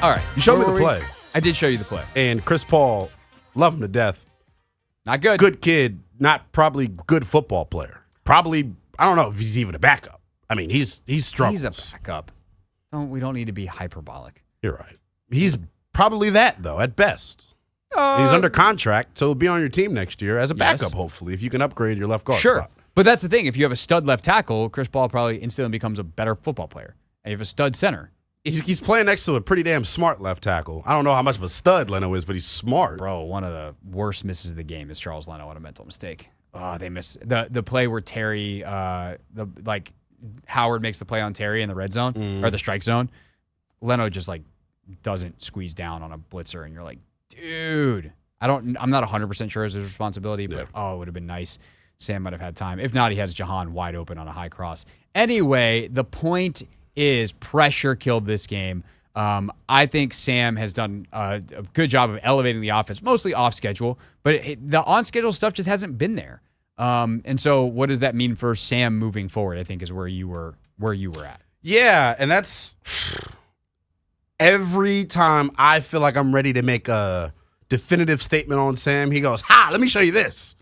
All right. You showed me the play. I did show you the play. And Chris Paul, love him to death. Not good. Good kid, not probably good football player. Probably, I don't know if he's even a backup. I mean, he's struggles. He's a backup. We don't need to be hyperbolic. You're right. He's probably that, though, at best. He's under contract, so he'll be on your team next year as a backup, hopefully, if you can upgrade your left guard spot. But that's the thing. If you have a stud left tackle, Chris Paul probably instantly becomes a better football player. And you have a stud center. He's playing next to a pretty damn smart left tackle. I don't know how much of a stud Leno is, but he's smart. Bro, one of the worst misses of the game is Charles Leno on a mental mistake. Oh, they missed the play where Terry, Howard makes the play on Terry in the red zone or the strike zone. Leno just doesn't squeeze down on a blitzer, and you're like, dude. I'm not 100% sure it's his responsibility, but it would have been nice. Sam might have had time. If not, he has Jahan wide open on a high cross. Anyway, the point is pressure killed this game. I think Sam has done a good job of elevating the offense, mostly off schedule, but the on schedule stuff just hasn't been there. And so what does that mean for Sam moving forward, I think is where you were at. Yeah, and that's every time I feel like I'm ready to make a definitive statement on Sam, he goes, let me show you this.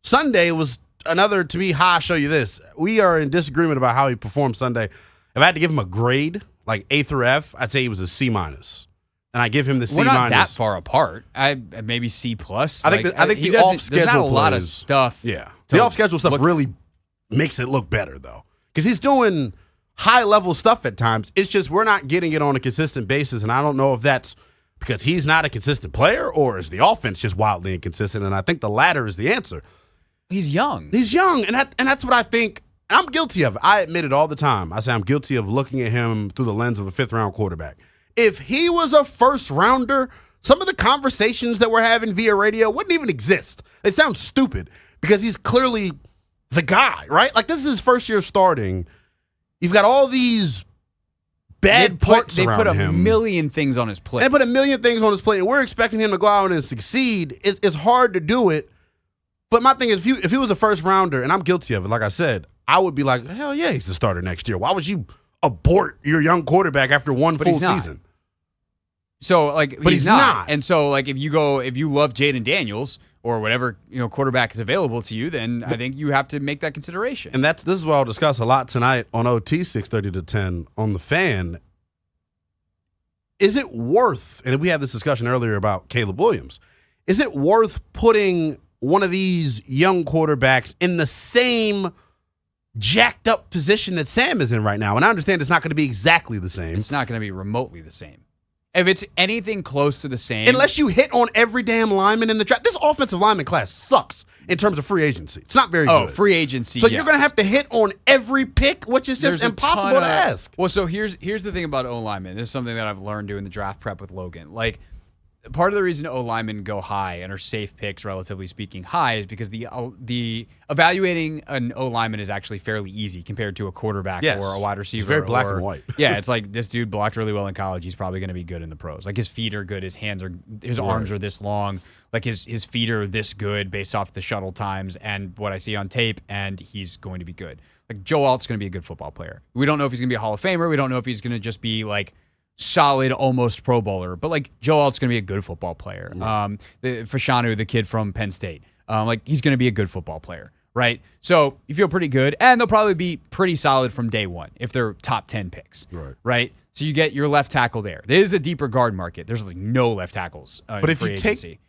Sunday was another, to me, show you this. We are in disagreement about how he performed Sunday. If I had to give him a grade, like A through F, I'd say he was a C-. And I give him the C-. We're not that far apart. Maybe C+. I think the off-schedule there's not a lot of stuff. Yeah. The off-schedule stuff really makes it look better, though. Because he's doing high-level stuff at times. It's just we're not getting it on a consistent basis, and I don't know if that's because he's not a consistent player or is the offense just wildly inconsistent, and I think the latter is the answer. He's young. And that's what I think. And I'm guilty of it. I admit it all the time. I say I'm guilty of looking at him through the lens of a fifth-round quarterback. If he was a first-rounder, some of the conversations that we're having via radio wouldn't even exist. They sound stupid because he's clearly the guy, right? Like, this is his first year starting. You've got all these bad parts around him. They put a million things on his plate. They put a million things on his plate, and we're expecting him to go out and succeed. It's hard to do it. But my thing is, if he was a first-rounder, and I'm guilty of it, like I said, I would be like, hell yeah, he's the starter next year. Why would you abort your young quarterback after one full season? So, but he's not. And so, if you love Jaden Daniels or whatever quarterback is available to you, then I think you have to make that consideration. And this is what I'll discuss a lot tonight on OT 6:30 to 10 on the Fan. Is it worth? And we had this discussion earlier about Caleb Williams. Is it worth putting one of these young quarterbacks in the same jacked up position that Sam is in right now? And I understand it's not going to be exactly the same. It's not going to be remotely the same. If it's anything close to the same. Unless you hit on every damn lineman in the draft. This offensive lineman class sucks in terms of free agency. It's not very good. Oh, free agency, So you're going to have to hit on every pick, which is just impossible to ask. Well, so here's the thing about O-linemen. This is something that I've learned doing the draft prep with Logan. Part of the reason O-linemen go high and are safe picks, relatively speaking, high is because the evaluating an O-lineman is actually fairly easy compared to a quarterback or a wide receiver. It's very black and white. Yeah, it's like this dude blocked really well in college. He's probably going to be good in the pros. His feet are good. His arms are this long. His feet are this good based off the shuttle times and what I see on tape, and he's going to be good. Joe Alt's going to be a good football player. We don't know if he's going to be a Hall of Famer. We don't know if he's going to just be solid, almost Pro Bowler, but Joe Alt's going to be a good football player. Fashanu, the kid from Penn State, he's going to be a good football player, right? So you feel pretty good, and they'll probably be pretty solid from day one if they're top 10 picks, right? So you get your left tackle there. There is a deeper guard market. There's no left tackles in free agency.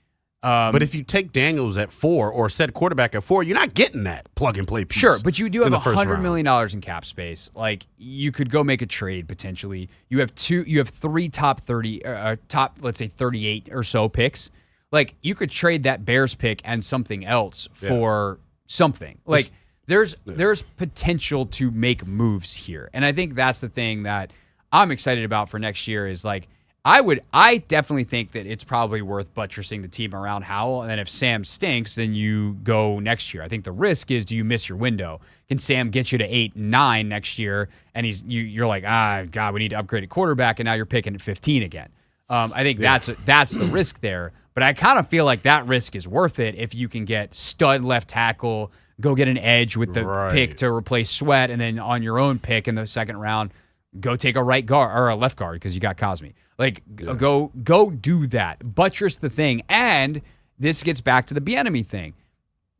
But if you take Daniels at 4 or said quarterback at 4, you're not getting that plug-and-play piece. Sure, but you do have $100 million in cap space. You could go make a trade potentially. You have 3 top 30, let's say 38 or so picks. You could trade that Bears pick and something else for something. There's potential to make moves here, and I think that's the thing that I'm excited about for next year. Is I definitely think that it's probably worth buttressing the team around Howell, and then if Sam stinks, then you go next year. I think the risk is, do you miss your window? Can Sam get you to 8, 9 next year, and you're like, God, we need to upgrade a quarterback, and now you're picking at 15 again. I think that's the risk there, but I kind of feel like that risk is worth it if you can get stud left tackle, go get an edge with the pick to replace Sweat, and then on your own pick in the second round, go take a right guard or a left guard because you got Cosme. Like, go do that. Buttress the thing. And this gets back to the Bieniemy thing.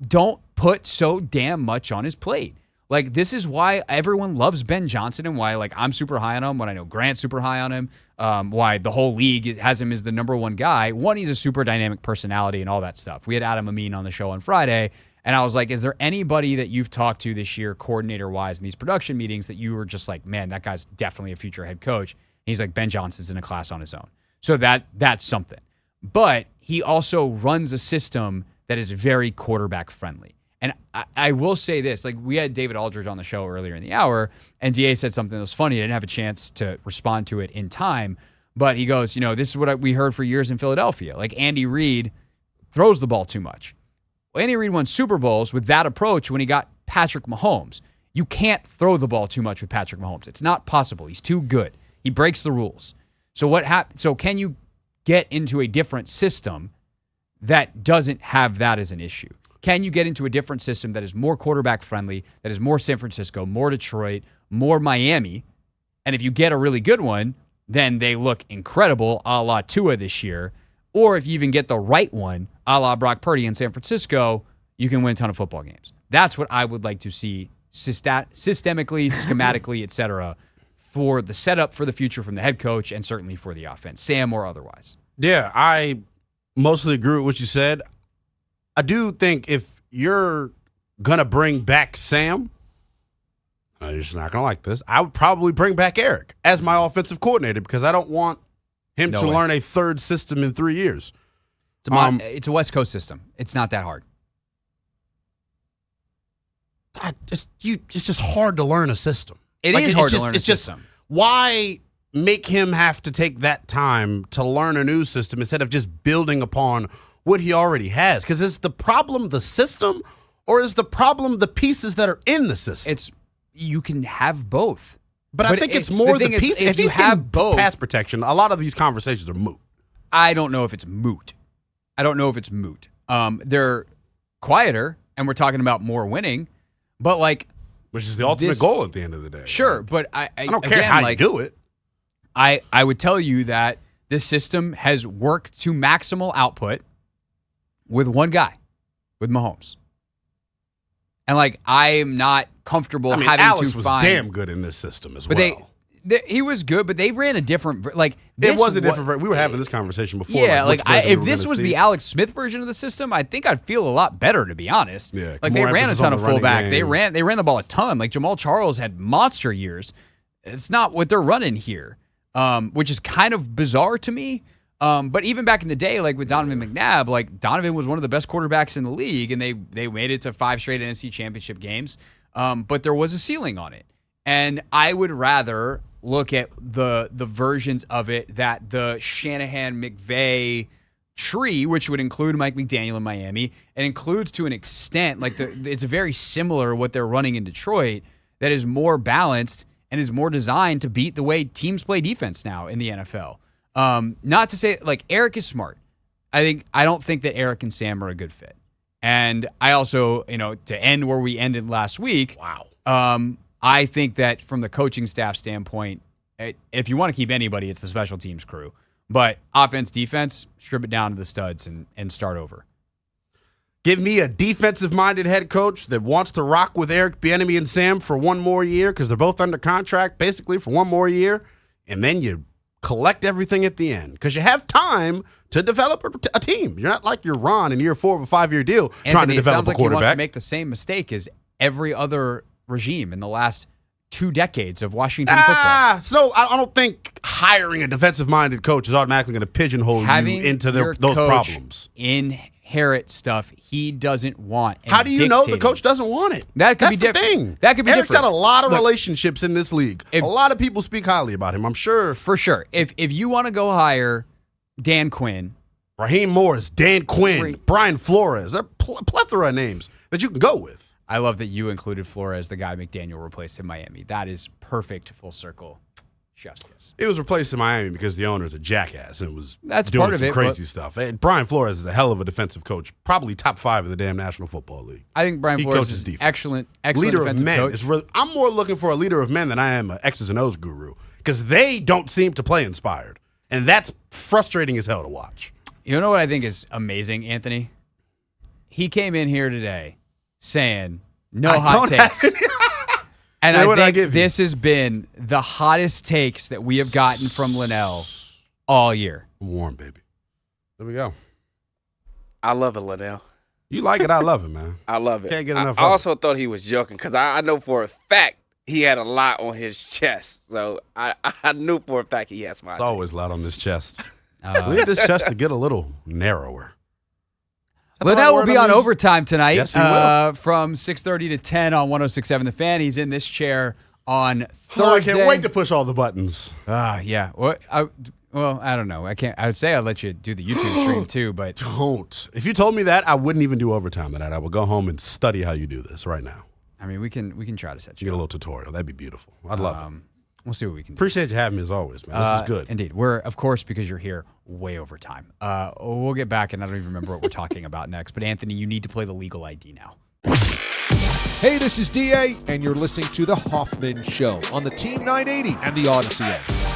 Don't put so damn much on his plate. Like, this is why everyone loves Ben Johnson and why, like, I'm super high on him, when I know Grant's super high on him, why the whole league has him as the number one guy. One, he's a super dynamic personality and all that stuff. We had Adam Amin on the show on Friday, and I was like, is there anybody that you've talked to this year, coordinator-wise, in these production meetings that you were just like, man, that guy's definitely a future head coach? And he's like, Ben Johnson's in a class on his own. So that's something. But he also runs a system that is very quarterback-friendly. And I will say this, like, we had David Aldridge on the show earlier in the hour, and DA said something that was funny. I didn't have a chance to respond to it in time, but he goes, this is what we heard for years in Philadelphia. Like, Andy Reid throws the ball too much. Well, Andy Reid won Super Bowls with that approach when he got Patrick Mahomes. You can't throw the ball too much with Patrick Mahomes. It's not possible. He's too good. He breaks the rules. So what happens? So can you get into a different system that doesn't have that as an issue? Can you get into a different system that is more quarterback friendly, that is more San Francisco, more Detroit, more Miami? And if you get a really good one, then they look incredible, a la Tua this year. Or if you even get the right one, a la Brock Purdy in San Francisco, you can win a ton of football games. That's what I would like to see systemically, schematically, et cetera, for the setup for the future from the head coach and certainly for the offense, Sam or otherwise. Yeah, I mostly agree with what you said. I do think if you're going to bring back Sam, you're just not going to like this, I would probably bring back Eric as my offensive coordinator because I don't want him to learn a third system in 3 years. It's a West Coast system. It's not that hard. It's just hard to learn a system. It is hard to learn a system. Why make him have to take that time to learn a new system instead of just building upon what he already has? Because is the problem the system, or is the problem the pieces that are in the system? You can have both. But I think it's more the pieces. If you have both, pass protection, a lot of these conversations are moot. I don't know if it's moot. They're quieter, and we're talking about more winning, but like, which is the ultimate goal at the end of the day. Sure, but I don't care how you do it. I would tell you that this system has worked to maximal output with one guy, with Mahomes. And, like, I am not comfortable having Alex to was find... damn good in this system as well. He was good, but they ran a different... Like, it was a different... We were having this conversation before. Yeah, if this was the Alex Smith version of the system, I think I'd feel a lot better, to be honest. Yeah, like, they ran a ton of fullback. They ran the ball a ton. Like, Jamal Charles had monster years. It's not what they're running here, which is kind of bizarre to me. But even back in the day, like with Donovan McNabb, like Donovan was one of the best quarterbacks in the league, and they made it to 5 straight NFC championship games. But there was a ceiling on it. And I would rather look at the versions of it that the Shanahan-McVay tree, which would include Mike McDaniel in Miami, and includes to an extent, like it's very similar what they're running in Detroit, that is more balanced and is more designed to beat the way teams play defense now in the NFL. Not to say, like, Eric is smart. I don't think that Eric and Sam are a good fit. And I also, to end where we ended last week. Wow. I think that from the coaching staff standpoint, if you want to keep anybody, it's the special teams crew. But offense, defense, strip it down to the studs and start over. Give me a defensive-minded head coach that wants to rock with Eric Bieniemy and Sam for one more year because they're both under contract basically for one more year, and then you collect everything at the end because you have time to develop a team. You're not like you're Ron in year 4 of a 5-year deal trying to develop a quarterback. It sounds like he wants to make the same mistake as every other regime in the last 2 decades of Washington football. So I don't think hiring a defensive-minded coach is automatically going to pigeonhole you into those problems. Inherit stuff he doesn't want. How do you know the coach doesn't want it? That's the thing. That could be Eric's different. got a lot of relationships in this league. A lot of people speak highly about him, I'm sure. For sure. If you want to go hire Dan Quinn, Raheem Morris, Dan Quinn, Brian Flores, there are plethora of names that you can go with. I love that you included Flores, the guy McDaniel replaced in Miami. That is perfect full circle. Chef's kiss. It was replaced in Miami because the owner's a jackass and was That's doing part of some it, crazy stuff. And Brian Flores is a hell of a defensive coach, probably top 5 in the damn National Football League. I think Brian Flores is excellent leader defensive of men. coach. I'm more looking for a leader of men than I am an X's and O's guru. because they don't seem to play inspired. And that's frustrating as hell to watch. You know what I think is amazing, Anthony? He came in here today saying no hot takes. And I think this has been the hottest takes that we have gotten from Lynnell all year. Warm, baby. There we go. I love it, Lynnell. You like it, I love it, man. I love it. Can't get enough I of also thought he was joking because I know for a fact he had a lot on his chest. So I knew for a fact he had some hot It's takes. always a lot on this chest. We need this chest to get a little narrower. Lynnell will be on overtime tonight. Yes, he will. From 6:30 to 10 on 106.7 The Fan. He's in this chair on Thursday. Oh, I can't wait to push all the buttons. Yeah. Well, I don't know. I would say I'd let you do the YouTube stream too, but Don't. If you told me that, I wouldn't even do overtime tonight. I would go home and study how you do this right now. I mean, we can try to set You you get a up. little tutorial. That'd be beautiful. I'd love it. We'll see what we can do. Appreciate you having me as always, man. This is good. Indeed. We're, of course, because you're here, way over time. We'll get back, and I don't even remember what we're talking about next. But, Anthony, you need to play the legal ID now. Hey, this is DA, and you're listening to The Hoffman Show on the Team 980 and the Odyssey app.